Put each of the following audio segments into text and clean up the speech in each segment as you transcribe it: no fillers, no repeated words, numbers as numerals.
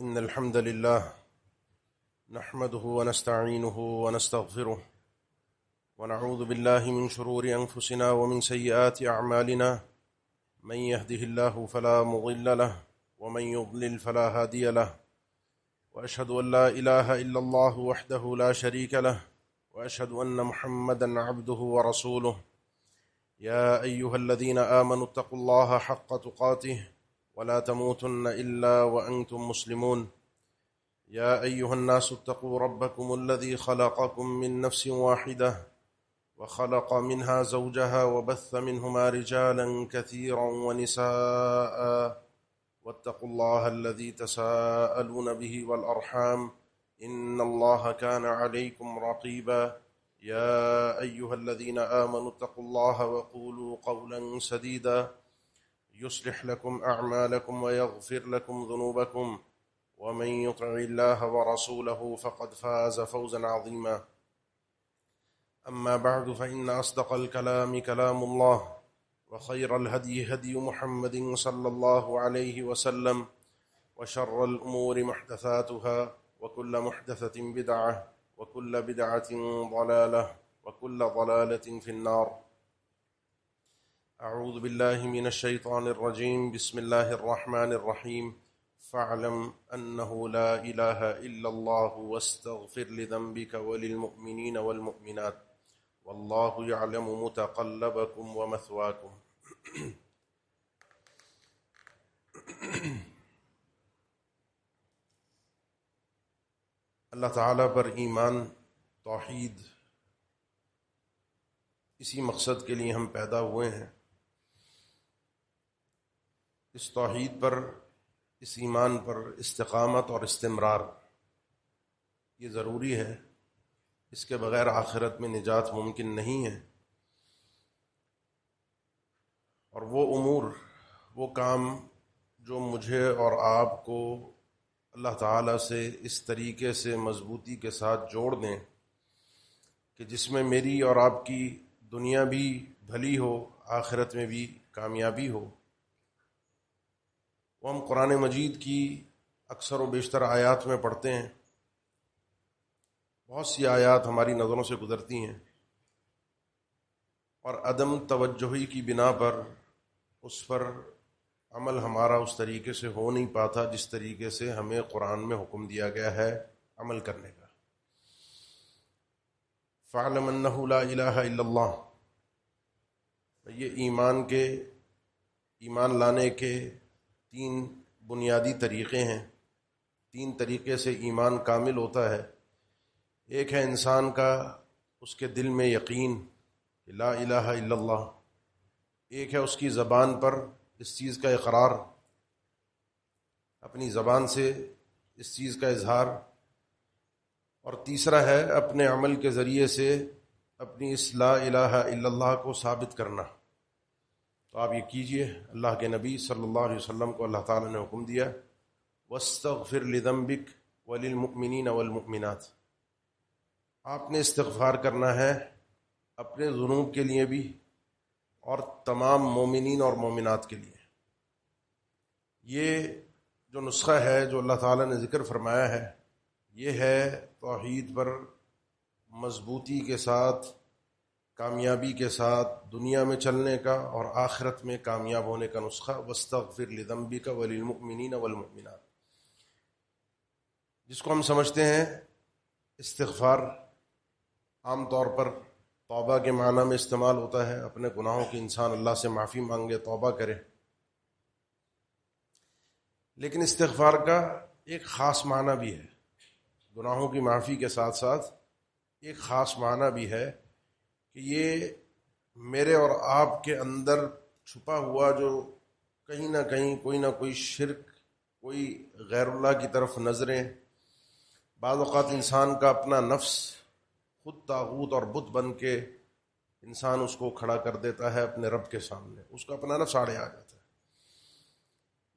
إن الحمد لله نحمده ونستعينه ونستغفره ونعوذ بالله من شرور أنفسنا ومن سيئات أعمالنا من يهده الله فلا مضل له ومن يضلل فلا هادي له وأشهد أن لا إله إلا الله وحده لا شريك له وأشهد أن محمدا عبده ورسوله يا أيها الذين آمنوا اتقوا الله حق تقاته ولا تموتن إلا وأنتم مسلمون يا أيها الناس اتقوا ربكم الذي خلقكم من نفس واحدة وخلق منها زوجها وبث منهما رجالا كثيرا ونساء واتقوا الله الذي تساءلون به والأرحام إن الله كان عليكم رقيبا يا أيها الذين آمنوا اتقوا الله وقولوا قولا سديدا يصلح لكم أعمالكم ويغفر لكم ذنوبكم ومن يطع الله ورسوله فقد فاز فوزا عظيما أما بعد فإن أصدق الكلام كلام الله وخير الهدي هدي محمد صلى الله عليه وسلم وشر الأمور محدثاتها وكل محدثة بدعة وكل بدعة ضلالة وكل ضلالة في النار. أعوذ بالله من الشيطان الرجيم. بسم الله الرحمن الرحيم. فاعلم أنه لا إله إلا الله واستغفر لذنبك وللمؤمنين والمؤمنات والله يعلم متقلبكم ومثواكم. اللہ تعالیٰ پر ایمان، توحید، اسی مقصد کے لیے ہم پیدا ہوئے ہیں. اس توحید پر، اس ایمان پر استقامت اور استمرار یہ ضروری ہے. اس کے بغیر آخرت میں نجات ممکن نہیں ہے. اور وہ امور، وہ کام جو مجھے اور آپ کو اللہ تعالیٰ سے اس طریقے سے مضبوطی کے ساتھ جوڑ دیں کہ جس میں میری اور آپ کی دنیا بھی بھلی ہو، آخرت میں بھی کامیابی ہو، وہ ہم قرآن مجید کی اکثر و بیشتر آیات میں پڑھتے ہیں. بہت سی آیات ہماری نظروں سے گزرتی ہیں اور عدم توجہی کی بنا پر اس پر عمل ہمارا اس طریقے سے ہو نہیں پاتا جس طریقے سے ہمیں قرآن میں حکم دیا گیا ہے عمل کرنے کا. فَاعْلَمْ أَنَّهُ لَا إِلَٰهَ إِلَّا اللَّهُ. یہ ایمان لانے کے 3 بنیادی طریقے ہیں. 3 طریقے سے ایمان کامل ہوتا ہے. ایک ہے انسان کا اس کے دل میں یقین کہ لا الہ الا اللہ. ایک ہے اس کی زبان پر اس چیز کا اقرار، اپنی زبان سے اس چیز کا اظہار. اور تیسرا ہے اپنے عمل کے ذریعے سے اپنی اس لا الہ الا اللہ کو ثابت کرنا. تو آپ یہ کیجئے. اللہ کے نبی صلی اللہ علیہ وسلم کو اللہ تعالیٰ نے حکم دیا وَاسْتَغْفِرْ لِذَنْبِكَ وَلِلْمُؤْمِنِينَ وَالْمُؤْمِنَاتِ. آپ نے استغفار کرنا ہے اپنے ذنوب کے لیے بھی اور تمام مومنین اور مومنات کے لیے. یہ جو نسخہ ہے جو اللہ تعالیٰ نے ذکر فرمایا ہے، یہ ہے توحید پر مضبوطی کے ساتھ، کامیابی کے ساتھ دنیا میں چلنے کا اور آخرت میں کامیاب ہونے کا نسخہ. وَاسْتَغْفِرْ لِذَنْبِكَ وَلِلْمُؤْمِنِينَ وَالْمُؤْمِنَاتِ، جس کو ہم سمجھتے ہیں استغفار. عام طور پر توبہ کے معنی میں استعمال ہوتا ہے، اپنے گناہوں کی انسان اللہ سے معافی مانگے، توبہ کرے. لیکن استغفار کا ایک خاص معنی بھی ہے. گناہوں کی معافی کے ساتھ ساتھ ایک خاص معنی بھی ہے کہ یہ میرے اور آپ کے اندر چھپا ہوا جو کہیں نہ کہیں کوئی نہ کوئی شرک، کوئی غیر اللہ کی طرف نظریں، بعض اوقات انسان کا اپنا نفس خود طاغوت اور بت بن کے انسان اس کو کھڑا کر دیتا ہے اپنے رب کے سامنے، اس کو اپنا نفس آڑے آ جاتا ہے.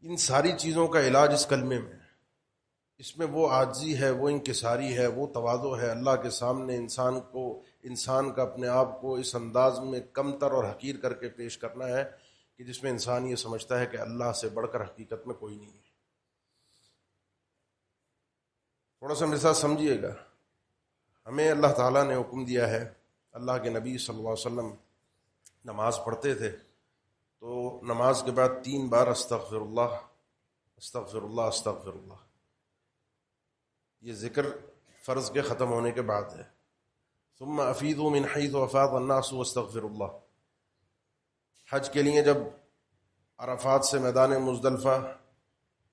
ان ساری چیزوں کا علاج اس کلمے میں، اس میں وہ عاجزی ہے، وہ انکساری ہے، وہ تواضع ہے اللہ کے سامنے. انسان کا اپنے آپ کو اس انداز میں کمتر اور حقیر کر کے پیش کرنا ہے کہ جس میں انسان یہ سمجھتا ہے کہ اللہ سے بڑھ کر حقیقت میں کوئی نہیں ہے. تھوڑا سا میرے ساتھ سمجھیے گا. ہمیں اللہ تعالیٰ نے حکم دیا ہے، اللہ کے نبی صلی اللہ علیہ وسلم نماز پڑھتے تھے تو نماز کے بعد 3 بار استغفر اللہ استغفر اللہ استغفر اللہ. یہ ذکر فرض کے ختم ہونے کے بعد ہے. ثم افیضوا من حیث افاض الناس واستغفر اللہ. حج کے لیے جب عرفات سے میدان مزدلفہ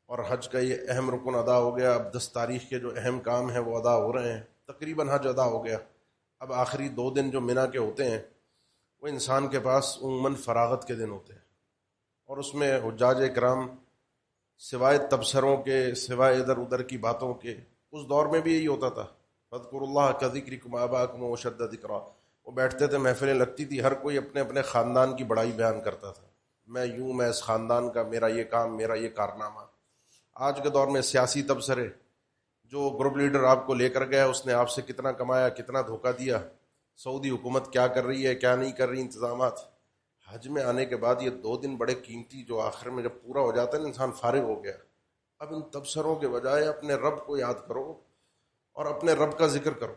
اور حج کا یہ اہم رکن ادا ہو گیا، اب 10 تاریخ کے جو اہم کام ہیں وہ ادا ہو رہے ہیں، تقریباً حج ادا ہو گیا. اب آخری 2 دن جو منی کے ہوتے ہیں وہ انسان کے پاس عموماً فراغت کے دن ہوتے ہیں، اور اس میں حجاج کرام سوائے تبصروں کے، سوائے ادھر ادھر کی باتوں کے، اس دور میں بھی یہی ہوتا تھا. فاذکروا اللہ کذکرکم آباءکم واشد ذکرا. وہ بیٹھتے تھے، محفلیں لگتی تھی، ہر کوئی اپنے اپنے خاندان کی بڑائی بیان کرتا تھا. میں یوں، میں اس خاندان کا، میرا یہ کام، میرا یہ کارنامہ. آج کے دور میں سیاسی تبصرے، جو گروپ لیڈر آپ کو لے کر گیا اس نے آپ سے کتنا کمایا، کتنا دھوکہ دیا، سعودی حکومت کیا کر رہی ہے، کیا نہیں کر رہی، انتظامات. حج میں آنے کے بعد یہ 2 دن بڑے قیمتی، جو آخر میں جب پورا ہو جاتا ہے نا انسان فارغ ہو گیا. اب ان تبصروں کے بجائے اپنے رب کو یاد کرو اور اپنے رب کا ذکر کرو.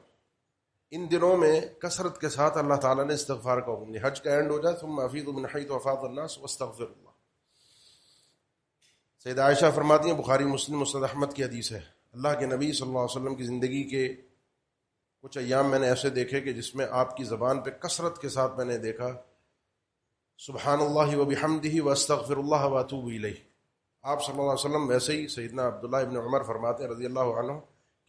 ان دنوں میں کثرت کے ساتھ اللہ تعالیٰ نے استغفار کا حکم دیا. حج کا اینڈ ہو جائے ثم افیضوا من حیث افاض الناس واستغفر اللہ. سیدہ عائشہ فرماتی ہیں، بخاری مسلم مسند احمد کی حدیث ہے، اللہ کے نبی صلی اللہ علیہ وسلم کی زندگی کے کچھ ایام میں نے ایسے دیکھے کہ جس میں آپ کی زبان پہ کثرت کے ساتھ میں نے دیکھا سبحان اللہ وبحمدہ واستغفر اللہ واتوب الیہ. آپ صلی اللہ علیہ وسلم ویسے ہی. سیدنا عبداللہ ابن عمر فرماتے ہیں رضی اللہ عنہ،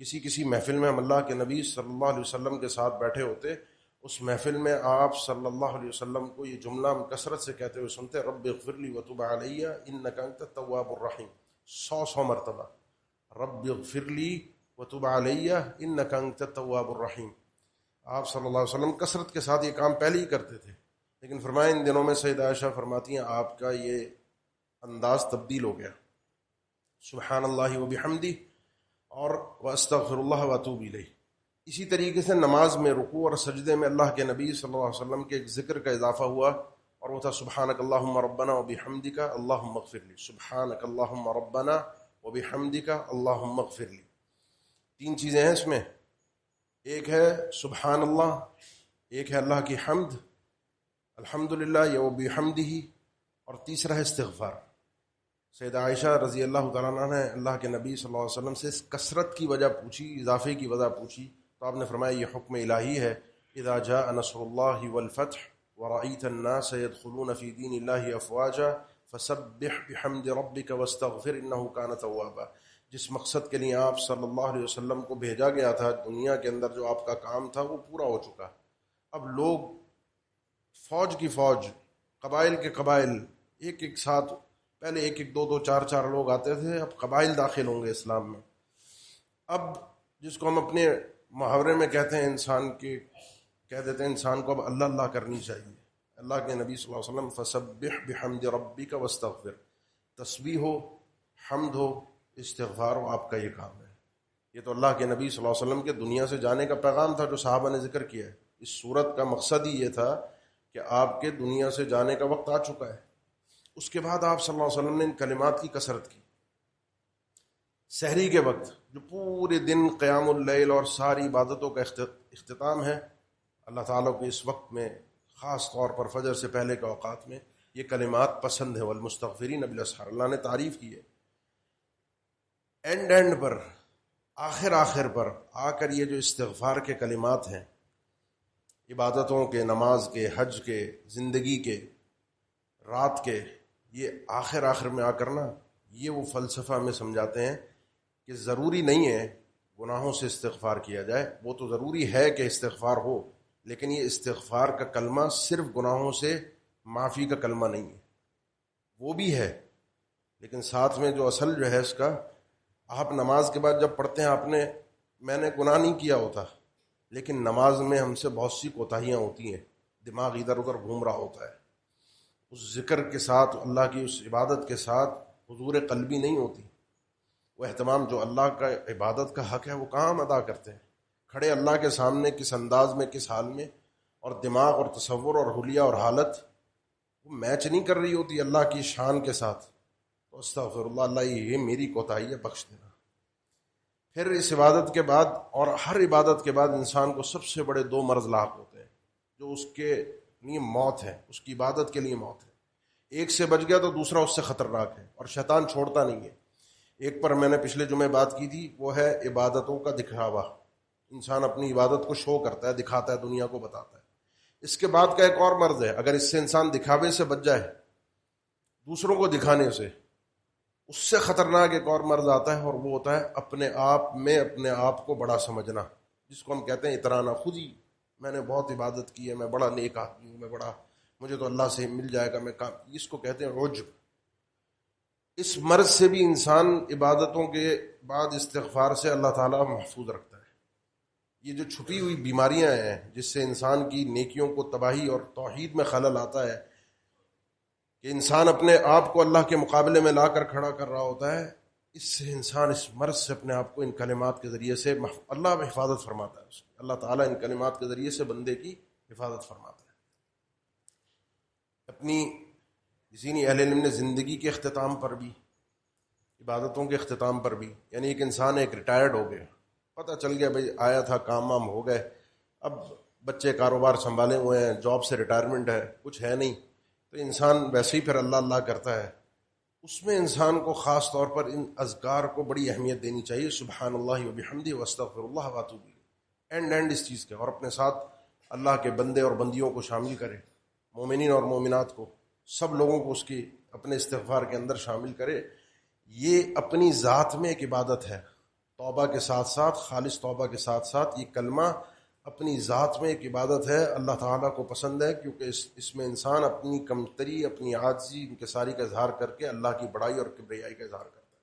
کسی محفل میں ہم اللہ کے نبی صلی اللہ علیہ وسلم کے ساتھ بیٹھے ہوتے، اس محفل میں آپ صلی اللہ علیہ وسلم کو یہ جملہ ہم کثرت سے کہتے ہوئے سنتے، رب اغفر لی وتب علی انک انت التواب الرحیم. 100 مرتبہ رب اغفر لی وتب علی انک انت التواب الرحیم. آپ صلی اللہ علیہ وسلم کثرت کے ساتھ یہ کام پہلے ہی کرتے تھے، لیکن فرمائے ان دنوں میں سیدہ عائشہ فرماتی ہیں آپ کا یہ انداز تبدیل ہو گیا، سبحان اللہ وبحمدہ اور واستغفر اللہ واتوب الیہ. اسی طریقے سے نماز میں رکوع اور سجدے میں اللہ کے نبی صلی اللہ علیہ وسلم کے ایک ذکر کا اضافہ ہوا، اور وہ تھا سبحانک اللہم ربنا وبحمدک اللہم اغفر لی. سبحانک اللہم ربنا وبحمدک اللہم اغفر لی. 3 چیزیں ہیں اس میں، ایک ہے سبحان اللہ، ایک ہے اللہ کی حمد الحمدللہ یا وبحمدہ، اور تیسرا ہے استغفار. سیدہ عائشہ رضی اللہ تعالیٰ عنہ نے اللہ کے نبی صلی اللہ علیہ وسلم سے اس کثرت کی وجہ پوچھی، اضافے کی وجہ پوچھی، تو آپ نے فرمایا یہ حکم الہی ہے. اذا جاء نصر اللہ والفتح ورأیت الناس يدخلون فی دین اللہ افواجا فسبح بحمد ربک واستغفر انہ کان توابا. جس مقصد کے لیے آپ صلی اللہ علیہ وسلم کو بھیجا گیا تھا دنیا کے اندر، جو آپ کا کام تھا وہ پورا ہو چکا. اب لوگ فوج کی فوج، قبائل کے قبائل، ایک ایک ساتھ، پہلے 1 1 2 2 4 4 لوگ آتے تھے، اب قبائل داخل ہوں گے اسلام میں. اب جس کو ہم اپنے محاورے میں کہتے ہیں، انسان کے کہہ دیتے ہیں انسان کو اب اللہ اللہ کرنی چاہیے. اللہ کے نبی صلی اللہ علیہ وسلم فسبح بحمد ربک واستغفر، تسبیح ہو، حمد ہو، استغفار ہو، آپ کا یہ کام ہے. یہ تو اللہ کے نبی صلی اللہ علیہ وسلم کے دنیا سے جانے کا پیغام تھا جو صحابہ نے ذکر کیا ہے. اس صورت کا مقصد ہی یہ تھا کہ آپ کے دنیا سے جانے کا وقت آ چکا ہے. اس کے بعد آپ صلی اللہ علیہ وسلم نے ان کلمات کی کثرت کی. سحری کے وقت جو پورے دن قیام اللیل اور ساری عبادتوں کا اختتام ہے، اللہ تعالیٰ کو اس وقت میں خاص طور پر فجر سے پہلے کے اوقات میں یہ کلمات پسند ہے. والمستغفرین بالاسحار، اللہ نے تعریف کی ہے. اینڈ پر، آخر پر آ کر یہ جو استغفار کے کلمات ہیں، عبادتوں کے، نماز کے، حج کے، زندگی کے، رات کے، یہ آخر میں آ کر نا، یہ وہ فلسفہ میں سمجھاتے ہیں کہ ضروری نہیں ہے گناہوں سے استغفار کیا جائے. وہ تو ضروری ہے کہ استغفار ہو، لیکن یہ استغفار کا کلمہ صرف گناہوں سے معافی کا کلمہ نہیں ہے، وہ بھی ہے، لیکن ساتھ میں جو اصل جو ہے اس کا، آپ نماز کے بعد جب پڑھتے ہیں میں نے گناہ نہیں کیا ہوتا، لیکن نماز میں ہم سے بہت سی کوتاہیاں ہوتی ہیں، دماغ ادھر ادھر گھوم رہا ہوتا ہے، اس ذکر کے ساتھ، اللہ کی اس عبادت کے ساتھ حضور قلبی نہیں ہوتی. وہ اہتمام جو اللہ کا عبادت کا حق ہے وہ کہاں ہم ادا کرتے ہیں؟ کھڑے اللہ کے سامنے کس انداز میں، کس حال میں، اور دماغ اور تصور اور حلیہ اور حالت وہ میچ نہیں کر رہی ہوتی اللہ کی شان کے ساتھ. تو استغفر اللہ، اللہ یہ میری کوتاہی ہے، بخش دینا. پھر اس عبادت کے بعد اور ہر عبادت کے بعد انسان کو سب سے بڑے دو مرض لاحق ہوتے ہیں جو اس کے لیے موت ہے، اس کی عبادت کے لیے موت ہے۔ ایک سے بچ گیا تو دوسرا اس سے خطرناک ہے، اور شیطان چھوڑتا نہیں ہے۔ ایک پر میں نے پچھلے جمعے بات کی تھی، وہ ہے عبادتوں کا دکھاوا۔ انسان اپنی عبادت کو شو کرتا ہے، دکھاتا ہے، دنیا کو بتاتا ہے۔ اس کے بعد کا ایک اور مرض ہے، اگر اس سے انسان دکھاوے سے بچ جائے، دوسروں کو دکھانے سے، اس سے خطرناک ایک اور مرض آتا ہے، اور وہ ہوتا ہے اپنے آپ میں اپنے آپ کو بڑا سمجھنا، جس کو ہم کہتے ہیں اترانا۔ خود ہی میں نے بہت عبادت کی ہے، میں بڑا نیک آدمی ہوں، میں بڑا، مجھے تو اللہ سے مل جائے گا، میں اس کو کہتے ہیں عجب۔ اس مرض سے بھی انسان عبادتوں کے بعد استغفار سے اللہ تعالیٰ محفوظ رکھتا ہے۔ یہ جو چھپی ہوئی بیماریاں ہیں جس سے انسان کی نیکیوں کو تباہی اور توحید میں خلل آتا ہے، کہ انسان اپنے آپ کو اللہ کے مقابلے میں لا کر کھڑا کر رہا ہوتا ہے، اس سے انسان اس مرض سے اپنے آپ کو ان کلمات کے ذریعے سے اللہ حفاظت فرماتا ہے۔ اس کی اللہ تعالیٰ ان کلمات کے ذریعے سے بندے کی حفاظت فرماتا ہے۔ اپنی کسی نے اہل علم نے زندگی کے اختتام پر بھی، عبادتوں کے اختتام پر بھی، یعنی ایک انسان ایک ریٹائرڈ ہو گیا، پتہ چل گیا بھئی آیا تھا، کام وام ہو گئے، اب بچے کاروبار سنبھالے ہوئے ہیں، جاب سے ریٹائرمنٹ ہے، کچھ ہے نہیں، تو انسان ویسے ہی پھر اللہ اللہ کرتا ہے۔ اس میں انسان کو خاص طور پر ان اذکار کو بڑی اہمیت دینی چاہیے، سبحان اللہ وبحمدہ واستغفر اللہ واتوب الیہ، اینڈ اس چیز کے، اور اپنے ساتھ اللہ کے بندے اور بندیوں کو شامل کرے، مومنین اور مومنات کو، سب لوگوں کو اس کی اپنے استغفار کے اندر شامل کرے۔ یہ اپنی ذات میں ایک عبادت ہے، توبہ کے ساتھ ساتھ، خالص توبہ کے ساتھ ساتھ یہ کلمہ اپنی ذات میں ایک عبادت ہے، اللہ تعالیٰ کو پسند ہے، کیونکہ اس میں انسان اپنی کمتری، اپنی عاجزی، انکساری کا اظہار کر کے اللہ کی بڑائی اور کبریائی کا اظہار کرتا ہے۔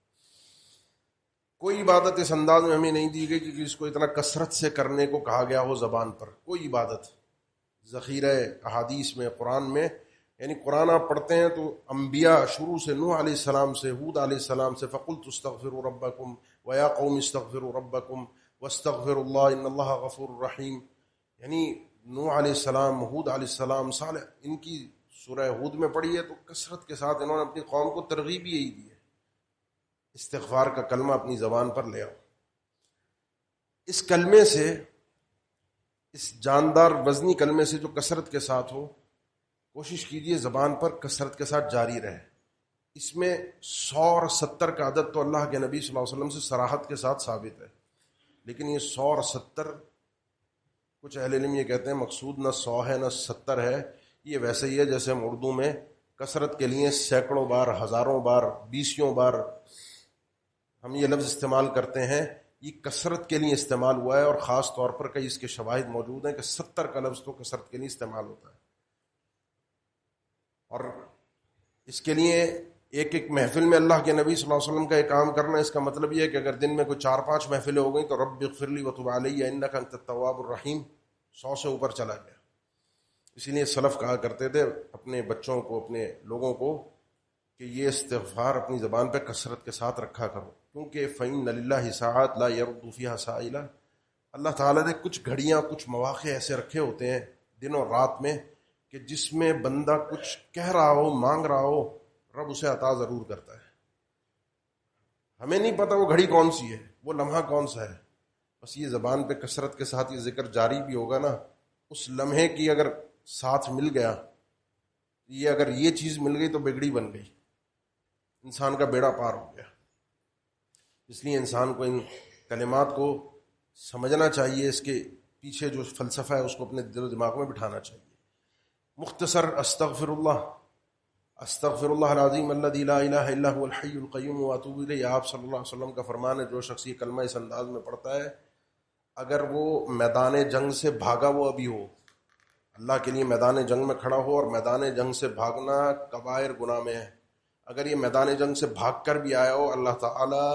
کوئی عبادت اس انداز میں ہمیں نہیں دی گئی کہ اس کو اتنا کثرت سے کرنے کو کہا گیا ہو زبان پر۔ کوئی عبادت ذخیرہ احادیث میں، قرآن میں، یعنی قرآن آپ پڑھتے ہیں تو انبیاء شروع سے، نوح علیہ السلام سے، ہود علیہ السلام سے، فَقُلْتُ اسْتَغْفِرُوا رَبَّكُمْ وَيَا قَوْمِ اسْتَغْفِرُوا رَبَّكُمْ وَاسْتَغْفِرُوا اللَّهَ إِنَّ اللَّهَ غَفُورٌ رَحِيمٌ۔ یعنی نوح علیہ السلام، ہود علیہ السلام، صالح، ان کی سورہ ہود میں پڑھی ہے تو کثرت کے ساتھ انہوں نے اپنی قوم کو ترغیب یہی دی ہے، استغفار کا کلمہ اپنی زبان پر لے آؤ۔ اس کلمے سے، اس جاندار وزنی کلمے سے جو کثرت کے ساتھ ہو، کوشش کیجئے زبان پر کثرت کے ساتھ جاری رہے۔ اس میں 100 اور 70 کا عدد تو اللہ کے نبی صلی اللہ علیہ وسلم سے صراحت کے ساتھ ثابت ہے، لیکن یہ 100 اور 70، کچھ اہل علم یہ کہتے ہیں مقصود نہ 100 ہے نہ 70 ہے، یہ ویسے ہی ہے جیسے ہم اردو میں کثرت کے لیے سینکڑوں بار، ہزاروں بار، بیسیوں بار ہم یہ لفظ استعمال کرتے ہیں، یہ کثرت کے لیے استعمال ہوا ہے، اور خاص طور پر کئی اس کے شواہد موجود ہیں کہ 70 کا لفظ تو کثرت کے لیے استعمال ہوتا ہے۔ اور اس کے لیے ایک ایک محفل میں اللہ کے نبی صلی اللہ علیہ وسلم کا ایک کام کرنا، اس کا مطلب یہ ہے کہ اگر دن میں کوئی 4-5 محفلیں ہو گئیں تو رب اغفر لی وتب علی انک انت التواب الرحیم، 100 سے اوپر چلا گیا۔ اسی لیے سلف کہا کرتے تھے اپنے بچوں کو، اپنے لوگوں کو، کہ یہ استغفار اپنی زبان پہ کثرت کے ساتھ رکھا کرو، کیونکہ فإن للہ ساعات لا يرد فيها سائلا، اللہ تعالیٰ نے کچھ گھڑیاں، کچھ مواقع ایسے رکھے ہوتے ہیں دن اور رات میں کہ جس میں بندہ کچھ کہہ رہا ہو، مانگ رہا ہو، رب اسے عطا ضرور کرتا ہے۔ ہمیں نہیں پتہ وہ گھڑی کون سی ہے، وہ لمحہ کون سا ہے، بس یہ زبان پہ کثرت کے ساتھ یہ ذکر جاری بھی ہوگا نا، اس لمحے کی اگر ساتھ مل گیا، یہ اگر یہ چیز مل گئی تو بگڑی بن گئی، انسان کا بیڑا پار ہو گیا۔ اس لیے انسان کو ان کلمات کو سمجھنا چاہیے، اس کے پیچھے جو فلسفہ ہے اس کو اپنے دل و دماغ میں بٹھانا چاہیے۔ مختصر، استغفر اللہ العظیم الذی لا الہ الا هو الحی القیوم واتوب الیہ۔ آپ صلی اللہ علیہ وسلم کا فرمان ہے، جو شخص یہ کلمہ اس انداز میں پڑھتا ہے، اگر وہ میدان جنگ سے بھاگا وہ ابھی ہو، اللہ کے لیے میدان جنگ میں کھڑا ہو، اور میدان جنگ سے بھاگنا کبائر گناہ میں ہے، اگر یہ میدان جنگ سے بھاگ کر بھی آیا ہو، اللہ تعالیٰ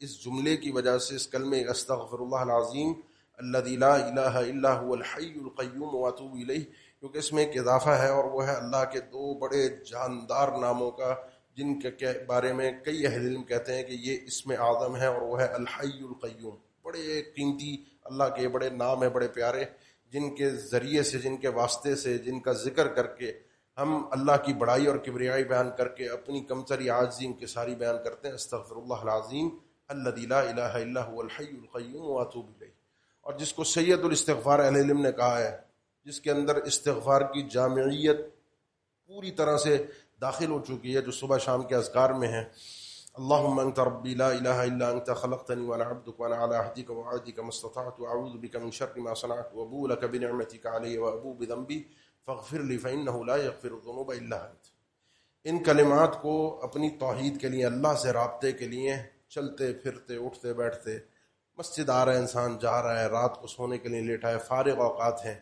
اس جملے کی وجہ سے، اس کلمے استغفر اللہ العظیم الذی لا الہ الا هو الحی القیوم واتوب الیہ، کیونکہ اس میں ایک اضافہ ہے، اور وہ ہے اللہ کے 2 بڑے جاندار ناموں کا، جن کے بارے میں کئی اہل علم کہتے ہیں کہ یہ اسم اعظم ہے، اور وہ ہے الحی القیوم۔ بڑے قیمتی اللہ کے بڑے نام ہیں، بڑے پیارے، جن کے ذریعے سے، جن کے واسطے سے، جن کا ذکر کر کے ہم اللہ کی بڑائی اور کبریائی بیان کر کے اپنی کمتری، عاجزی، انکساری بیان کرتے ہیں۔ استغفر اللہ العظیم الذی لا الہ الا هو الحی القیوم واتوب الیہ. اور جس کو سید الاستغفار اہل علم نے کہا ہے، جس کے اندر استغفار کی جامعیت پوری طرح سے داخل ہو چکی ہے، جو صبح شام کے اذکار میں ہے. اللہم انت ربی لا الہ الا انت خلقتنی وانا عبدک وانا علی عہدک ووعدک ما استطعت اعوذ بک من شر ما صنعت وابوء لک بنعمتک علی وابوء بذنبی فاغفر لی فانہ لا یغفر الذنوب الا انت. ان کلمات کو اپنی توحید کے لیے، اللہ سے رابطے کے لیے، چلتے پھرتے اٹھتے بیٹھتے، مسجد آ رہا ہے انسان، جا رہا ہے، رات کو سونے کے لیے لیٹا ہے، فارغ اوقات ہیں،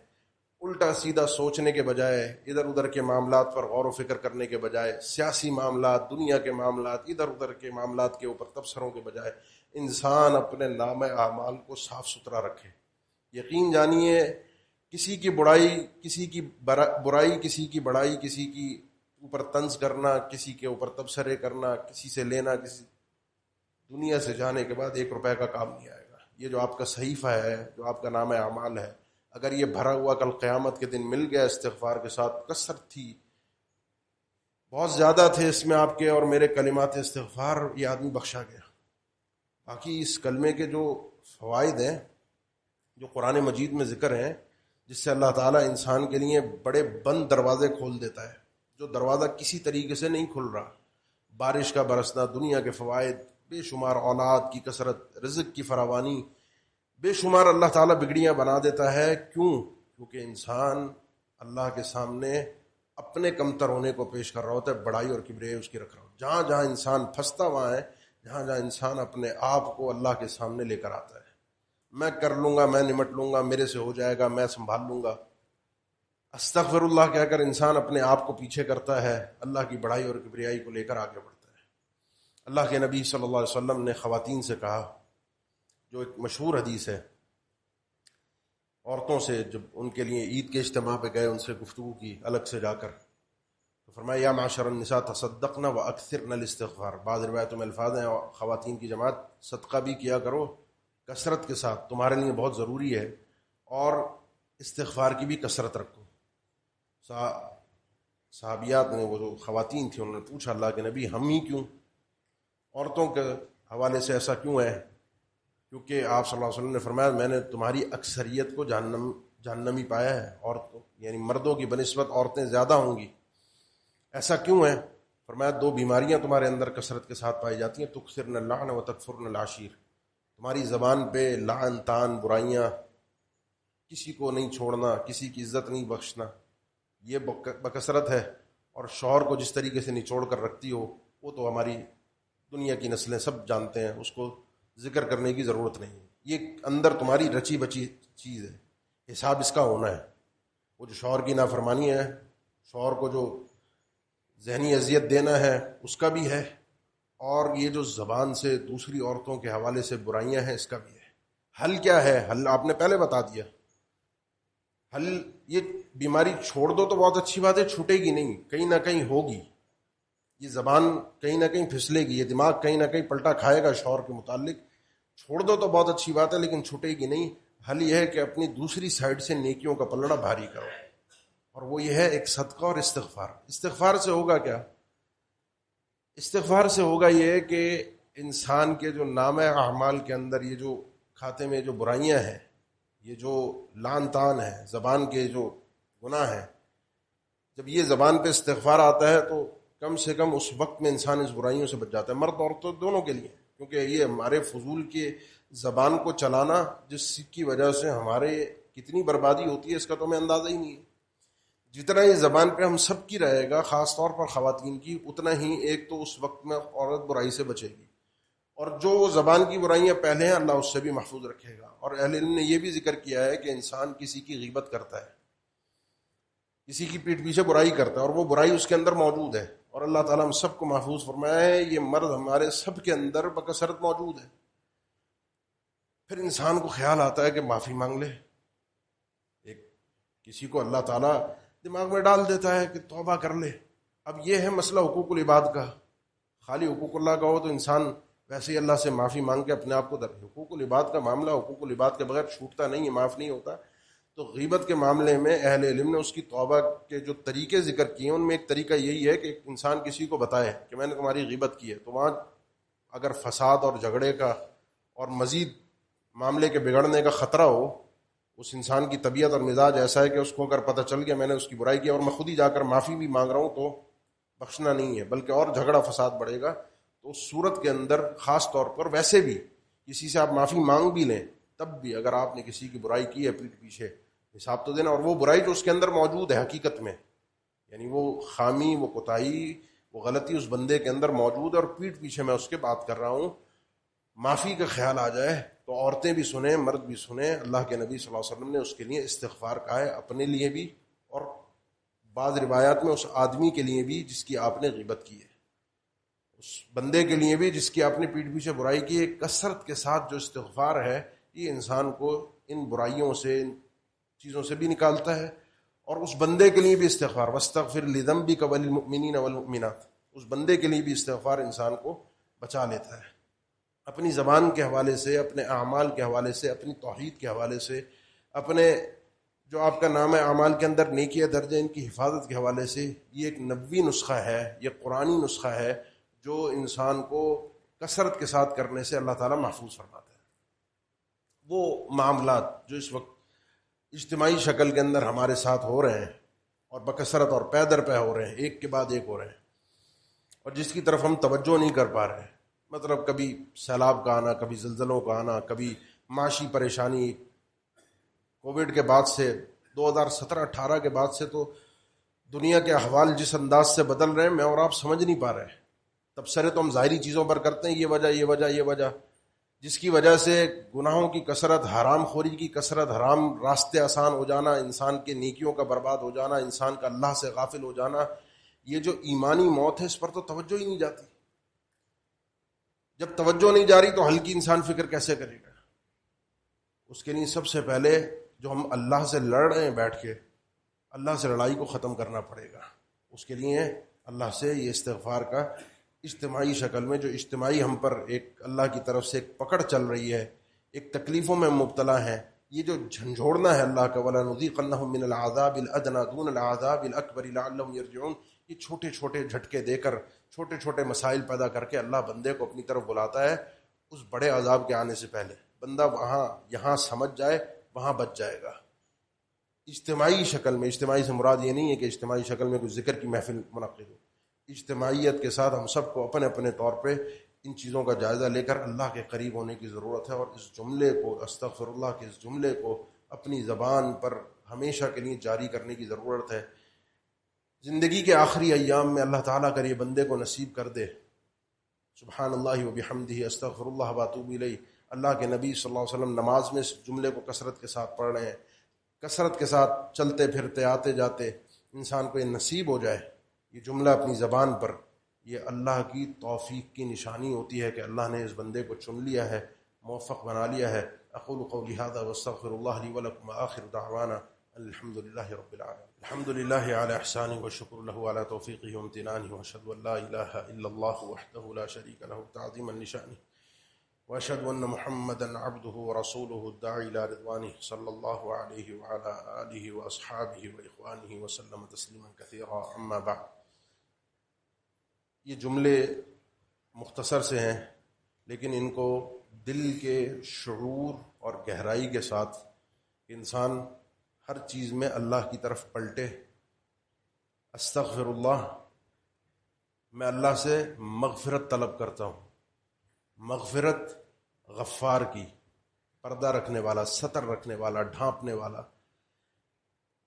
الٹا سیدھا سوچنے کے بجائے، ادھر ادھر کے معاملات پر غور و فکر کرنے کے بجائے، سیاسی معاملات، دنیا کے معاملات، ادھر ادھر کے معاملات کے اوپر تبصروں کے بجائے انسان اپنے نامہ اعمال کو صاف ستھرا رکھے. یقین جانیے کسی کی برائی، کسی کی بڑائی، کسی کی اوپر طنز کرنا، کسی کے اوپر تبصرے کرنا، کسی سے لینا، کسی دنیا سے جانے کے بعد 1 روپے کا کام نہیں آئے گا. یہ جو آپ کا صحیفہ ہے، جو آپ کا نام اعمال ہے، اگر یہ بھرا ہوا کل قیامت کے دن مل گیا استغفار کے ساتھ، کثرت تھی، بہت زیادہ تھے اس میں آپ کے اور میرے کلمات استغفار، یہ آدمی بخشا گیا. باقی اس کلمے کے جو فوائد ہیں، جو قرآن مجید میں ذکر ہیں، جس سے اللہ تعالیٰ انسان کے لیے بڑے بند دروازے کھول دیتا ہے، جو دروازہ کسی طریقے سے نہیں کھل رہا. بارش کا برسنا، دنیا کے فوائد، بے شمار اولاد کی کثرت، رزق کی فراوانی، بے شمار اللہ تعالیٰ بگڑیاں بنا دیتا ہے. کیوں؟ کیونکہ انسان اللہ کے سامنے اپنے کمتر ہونے کو پیش کر رہا ہوتا ہے، بڑائی اور کبریائی اس کی رکھ رہا ہوتا ہے. جہاں جہاں انسان پھنستا وہاں ہے، جہاں جہاں انسان اپنے آپ کو اللہ کے سامنے لے کر آتا ہے. میں کر لوں گا، میں نمٹ لوں گا، میرے سے ہو جائے گا، میں سنبھال لوں گا. استغفر اللہ کہہ کر انسان اپنے آپ کو پیچھے کرتا ہے، اللہ کی بڑائی اور کبریائی کو لے کر آگے بڑھتا ہے. اللہ کے نبی صلی اللہ علیہ وسلم نے خواتین سے کہا، جو ایک مشہور حدیث ہے، عورتوں سے جب ان کے لیے عید کے اجتماع پہ گئے، ان سے گفتگو کی الگ سے جا کر، تو فرمایا یا معاشر النساء تصدقن واکثرن الاستغفار. بعض روایتوں میں الفاظ ہیں، خواتین کی جماعت صدقہ بھی کیا کرو کثرت کے ساتھ، تمہارے لیے بہت ضروری ہے، اور استغفار کی بھی کثرت رکھو. صحابیات نے، وہ جو خواتین تھیں، انہوں نے پوچھا اللہ کے نبی ہم ہی کیوں، عورتوں کے حوالے سے ایسا کیوں ہے؟ کیونکہ آپ صلی اللہ علیہ وسلم نے فرمایا میں نے تمہاری اکثریت کو جہنمی پایا ہے، عورتوں یعنی مردوں کی بنسبت عورتیں زیادہ ہوں گی. ایسا کیوں ہے؟ فرمایا 2 بیماریاں تمہارے اندر کثرت کے ساتھ پائی جاتی ہیں، تکثرن اللعن و تکفرن العشیر. تمہاری زبان پہ لعن، تان، برائیاں، کسی کو نہیں چھوڑنا، کسی کی عزت نہیں بخشنا، یہ بکثرت ہے. اور شوہر کو جس طریقے سے نچوڑ کر رکھتی ہو، وہ تو ہماری دنیا کی نسلیں سب جانتے ہیں، اس کو ذکر کرنے کی ضرورت نہیں. یہ اندر تمہاری رچی بچی چیز ہے، حساب اس کا ہونا ہے. وہ جو شوہر کی نافرمانی ہے، شوہر کو جو ذہنی اذیت دینا ہے، اس کا بھی ہے، اور یہ جو زبان سے دوسری عورتوں کے حوالے سے برائیاں ہیں، اس کا بھی ہے. حل کیا ہے؟ حل آپ نے پہلے بتا دیا. حل یہ بیماری چھوڑ دو تو بہت اچھی بات ہے، چھوٹے گی نہیں، کہیں نہ کہیں ہوگی. یہ زبان کہیں نہ کہیں پھسلے گی، یہ دماغ کہیں نہ کہیں پلٹا کھائے گا شوہر کے متعلق. چھوڑ دو تو بہت اچھی بات ہے، لیکن چھوٹے گی نہیں. حل یہ ہے کہ اپنی دوسری سائڈ سے نیکیوں کا پلڑا بھاری کرو، اور وہ یہ ہے ایک صدقہ اور استغفار. استغفار سے ہوگا کیا؟ استغفار سے ہوگا یہ کہ انسان کے جو نامہ اعمال کے اندر یہ جو کھاتے میں جو برائیاں ہیں، یہ جو لعن طعن ہے، زبان کے جو گناہ ہیں، جب یہ زبان پہ استغفار آتا ہے تو کم سے کم اس وقت میں انسان اس برائیوں سے بچ جاتا ہے، مرد عورتوں دونوں کے لیے. کیونکہ یہ ہمارے فضول کے زبان کو چلانا، جس کی وجہ سے ہمارے کتنی بربادی ہوتی ہے، اس کا تو ہمیں اندازہ ہی نہیں ہے. جتنا یہ زبان پہ ہم سب کی رہے گا، خاص طور پر خواتین کی، اتنا ہی ایک تو اس وقت میں عورت برائی سے بچے گی، اور جو زبان کی برائیاں پہلے ہیں اللہ اس سے بھی محفوظ رکھے گا. اور اہل علم نے یہ بھی ذکر کیا ہے کہ انسان کسی کی غیبت کرتا ہے، کسی کی پیٹھ پیچھے برائی کرتا ہے، اور وہ برائی اس کے اندر موجود ہے، اور اللہ تعالیٰ ہم سب کو محفوظ فرمایا ہے یہ مرض ہمارے سب کے اندر بکثرت موجود ہے. پھر انسان کو خیال آتا ہے کہ معافی مانگ لے. کسی کو اللہ تعالیٰ دماغ میں ڈال دیتا ہے کہ توبہ کر لے. اب یہ ہے مسئلہ حقوق العباد کا. خالی حقوق اللہ کا ہو تو انسان ویسے ہی اللہ سے معافی مانگ کے اپنے آپ کو حقوق العباد کا معاملہ حقوق العباد کے بغیر چھوٹتا نہیں ہے، معاف نہیں ہوتا. تو غیبت کے معاملے میں اہل علم نے اس کی توبہ کے جو طریقے ذکر کیے، ان میں ایک طریقہ یہی ہے کہ انسان کسی کو بتائے کہ میں نے تمہاری غیبت کی ہے، تو وہاں اگر فساد اور جھگڑے کا اور مزید معاملے کے بگڑنے کا خطرہ ہو، اس انسان کی طبیعت اور مزاج ایسا ہے کہ اس کو اگر پتہ چل گیا میں نے اس کی برائی کی اور میں خود ہی جا کر معافی بھی مانگ رہا ہوں تو بخشنا نہیں ہے بلکہ اور جھگڑا فساد بڑھے گا، تو اس صورت کے اندر خاص طور پر ویسے بھی کسی سے آپ معافی مانگ بھی لیں تب بھی اگر آپ نے کسی کی برائی کی ہے پیٹھ پیچھے حساب تو دینا، اور وہ برائی جو اس کے اندر موجود ہے حقیقت میں، یعنی وہ خامی، وہ کوتاہی، وہ غلطی اس بندے کے اندر موجود ہے اور پیٹھ پیچھے میں اس کے بات کر رہا ہوں، معافی کا خیال آ جائے تو عورتیں بھی سنیں، مرد بھی سنیں، اللہ کے نبی صلی اللہ علیہ وسلم نے اس کے لیے استغفار کہا ہے، اپنے لیے بھی اور بعض روایات میں اس آدمی کے لیے بھی جس کی آپ نے غیبت کی ہے، اس بندے کے لیے بھی جس کی آپ نے پیٹھ پیچھے برائی کی ہے۔ کثرت کے ساتھ جو استغفار ہے یہ انسان کو ان برائیوں سے، ان چیزوں سے بھی نکالتا ہے، اور اس بندے کے لیے بھی استغفار، واستغفر لذنبک وللمؤمنین والمؤمنات، اس بندے کے لیے بھی استغفار انسان کو بچا لیتا ہے، اپنی زبان کے حوالے سے، اپنے اعمال کے حوالے سے، اپنی توحید کے حوالے سے، اپنے جو آپ کا نام ہے اعمال کے اندر نیکی درجہ ان کی حفاظت کے حوالے سے۔ یہ ایک نبوی نسخہ ہے، یہ قرآنی نسخہ ہے جو انسان کو کثرت کے ساتھ کرنے سے اللہ تعالیٰ محفوظ فرماتا ہے۔ وہ معاملات جو اس وقت اجتماعی شکل کے اندر ہمارے ساتھ ہو رہے ہیں اور بکثرت اور پے در پے ہو رہے ہیں، ایک کے بعد ایک ہو رہے ہیں، اور جس کی طرف ہم توجہ نہیں کر پا رہے، مطلب کبھی سیلاب کا آنا، کبھی زلزلوں کا آنا، کبھی معاشی پریشانی، کووڈ کے بعد سے 2017-18 کے بعد سے تو دنیا کے احوال جس انداز سے بدل رہے ہیں میں اور آپ سمجھ نہیں پا رہے ہیں۔ تبصرے تو ہم ظاہری چیزوں پر کرتے ہیں، یہ وجہ یہ وجہ یہ وجہ، جس کی وجہ سے گناہوں کی کثرت، حرام خوری کی کثرت، حرام راستے آسان ہو جانا، انسان کے نیکیوں کا برباد ہو جانا، انسان کا اللہ سے غافل ہو جانا، یہ جو ایمانی موت ہے اس پر تو توجہ ہی نہیں جاتی۔ جب توجہ نہیں جا رہی تو ہلکی انسان فکر کیسے کرے گا؟ اس کے لیے سب سے پہلے جو ہم اللہ سے لڑ رہے ہیں بیٹھ کے، اللہ سے لڑائی کو ختم کرنا پڑے گا۔ اس کے لیے اللہ سے یہ استغفار کا اجتماعی شکل میں، جو اجتماعی ہم پر ایک اللہ کی طرف سے ایک پکڑ چل رہی ہے، ایک تکلیفوں میں مبتلا ہیں، یہ جو جھنجھوڑنا ہے اللہ کا وَلَنُذِيقَنَّهُم مِّنَ الْعَذَابِ الْأَدْنَىٰ دُونَ الْعَذَابِ الْأَكْبَرِ لَعَلَّهُمْ يَرْجِعُونَ، یہ چھوٹے چھوٹے جھٹکے دے کر، چھوٹے چھوٹے مسائل پیدا کر کے اللہ بندے کو اپنی طرف بلاتا ہے اس بڑے عذاب کے آنے سے پہلے۔ بندہ وہاں یہاں سمجھ جائے وہاں بچ جائے گا۔ اجتماعی شکل میں، اجتماعی سے مراد یہ نہیں ہے کہ اجتماعی شکل میں کوئی ذکر کی محفل منعقد ہو، اجتماعیت کے ساتھ ہم سب کو اپنے اپنے طور پہ ان چیزوں کا جائزہ لے کر اللہ کے قریب ہونے کی ضرورت ہے، اور اس جملے کو، استغفر اللہ کے اس جملے کو اپنی زبان پر ہمیشہ کے لیے جاری کرنے کی ضرورت ہے۔ زندگی کے آخری ایام میں اللہ تعالیٰ اگر یہ بندے کو نصیب کر دے، سبحان اللہ و بحمدہ استغفر اللہ و اتوب الیہ، اللہ کے نبی صلی اللہ علیہ وسلم نماز میں اس جملے کو کثرت کے ساتھ پڑھ رہے ہیں، کثرت کے ساتھ چلتے پھرتے آتے جاتے انسان کو یہ نصیب ہو جائے یہ جملہ اپنی زبان پر، یہ اللہ کی توفیق کی نشانی ہوتی ہے کہ اللہ نے اس بندے کو چن لیا ہے، موفق بنا لیا ہے۔ اقول قولی ھذا واستغفر اللہ لی ولکم، آخر دعوانا الحمد للہ رب العالمین۔ الحمد للہ علی احسانہ والشکر لہ علی توفیقہ وامتنانہ، واشہد ان لا الہ الا اللہ وحدہ لا شریک لہ تعظیما لشأنہ، واشهد ان محمدا عبده ورسوله الداعي الى رضوانه صلى الله عليه وعلى اله واصحابه واخوانه وسلم تسلیما كثيرا، اما بعد۔ یہ جملے مختصر سے ہیں لیکن ان کو دل کے شعور اور گہرائی کے ساتھ انسان ہر چیز میں اللہ کی طرف پلٹے۔ استغفر اللہ، میں اللہ سے مغفرت طلب کرتا ہوں، مغفرت غفار کی، پردہ رکھنے والا، ستر رکھنے والا، ڈھانپنے والا۔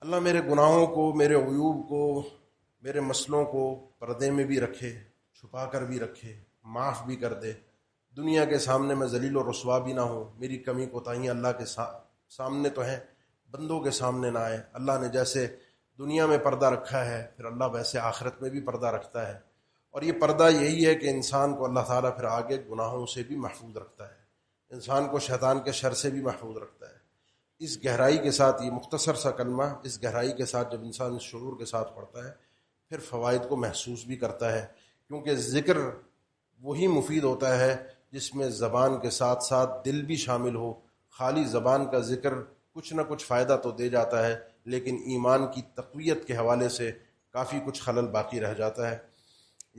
اللہ میرے گناہوں کو، میرے عیوب کو، میرے مسئلوں کو پردے میں بھی رکھے، چھپا کر بھی رکھے، معاف بھی کر دے، دنیا کے سامنے میں ذلیل و رسوا بھی نہ ہوں، میری کمی کوتاہیاں اللہ کے سامنے تو ہیں، بندوں کے سامنے نہ آئے۔ اللہ نے جیسے دنیا میں پردہ رکھا ہے پھر اللہ ویسے آخرت میں بھی پردہ رکھتا ہے، اور یہ پردہ یہی ہے کہ انسان کو اللہ تعالیٰ پھر آگے گناہوں سے بھی محفوظ رکھتا ہے، انسان کو شیطان کے شر سے بھی محفوظ رکھتا ہے۔ اس گہرائی کے ساتھ، یہ مختصر سا کلمہ، اس گہرائی کے ساتھ جب انسان اس شعور کے ساتھ پڑھتا ہے پھر فوائد کو محسوس بھی کرتا ہے، کیونکہ ذکر وہی مفید ہوتا ہے جس میں زبان کے ساتھ ساتھ دل بھی شامل ہو۔ خالی زبان کا ذکر کچھ نہ کچھ فائدہ تو دے جاتا ہے لیکن ایمان کی تقویت کے حوالے سے کافی کچھ خلل باقی رہ جاتا ہے۔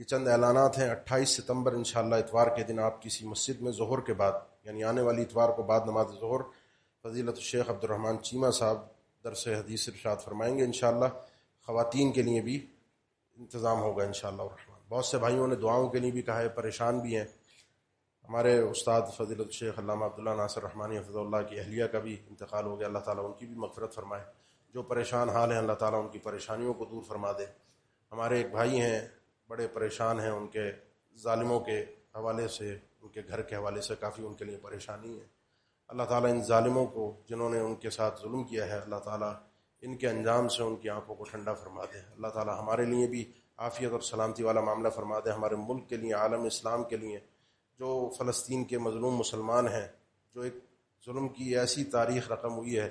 یہ چند اعلانات ہیں. 28 ستمبر انشاءاللہ اتوار کے دن آپ کسی مسجد میں ظہر کے بعد، یعنی آنے والی اتوار کو بعد نماز ظہر، فضیلت الشیخ عبد الرحمن چیمہ صاحب درس حدیث ارشاد فرمائیں گے انشاءاللہ. خواتین کے لیے بھی انتظام ہوگا انشاءاللہ الرحمن. بہت سے بھائیوں نے دعاؤں کے لیے بھی کہا ہے، پریشان بھی ہیں. ہمارے استاد فضیلت الشیخ علامہ عبداللہ ناصر رحمانی حفظہ اللہ کی اہلیہ کا بھی انتقال ہو گیا. اللہ تعالیٰ ان کی بھی مغفرت فرمائے. جو پریشان حال ہیں اللہ تعالیٰ ان کی پریشانیوں کو دور فرما دے. ہمارے ایک بھائی ہیں بڑے پریشان ہیں، ان کے ظالموں کے حوالے سے، ان کے گھر کے حوالے سے کافی ان کے لیے پریشانی ہے. اللہ تعالیٰ ان ظالموں کو جنہوں نے ان کے ساتھ ظلم کیا ہے، اللہ تعالیٰ ان کے انجام سے ان کی آنکھوں کو ٹھنڈا فرما دے. اللہ تعالیٰ ہمارے لیے بھی عافیت اور سلامتی والا معاملہ فرما دے. ہمارے ملک کے لیے، عالم اسلام کے لیے، جو فلسطین کے مظلوم مسلمان ہیں، جو ایک ظلم کی ایسی تاریخ رقم ہوئی ہے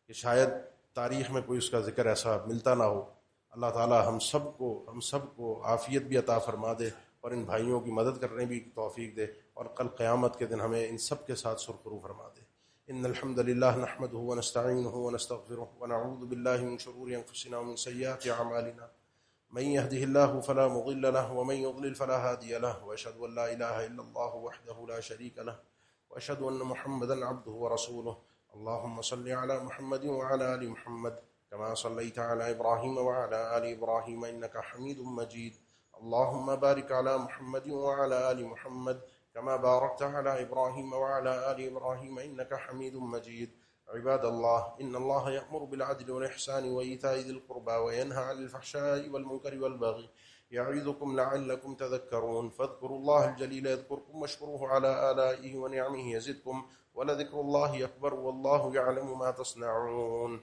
کہ شاید تاریخ میں کوئی اس کا ذکر ایسا ملتا نہ ہو. اللہ تعالیٰ ہم سب کو عافیت بھی عطا فرما دے اور ان بھائیوں کی مدد کرنے بھی توفیق دے، اور کل قیامت کے دن ہمیں ان سب کے ساتھ سرخرو فرما دے. ان الحمد للہ نحمده ونستعینه ونستغفره ونعوذ باللہ من شرور انفسنا ومن سیئات اعمالنا من يهده الله فلا مضل له ومن يضلل فلا هادي له واشهد ان لا اله الا الله وحده لا شريك له واشهد ان محمدا عبده ورسوله. اللهم صل على محمد وعلى ال محمد كما صليت على ابراهيم وعلى ال ابراهيم انك حميد مجيد. اللهم بارك على محمد وعلى ال محمد كما باركت على إبراهيم وعلى آل إبراهيم إنك حميد مجيد. عباد الله، إن الله يأمر بالعدل والإحسان وإيتاء ذي القربى وينهى عن الفحشاء والمنكر والبغي يعظكم لعلكم تذكرون. فاذكروا الله الجليل يذكركم واشكروه على آلائه ونعمه يزدكم ولذكر الله أكبر والله يعلم ما تصنعون.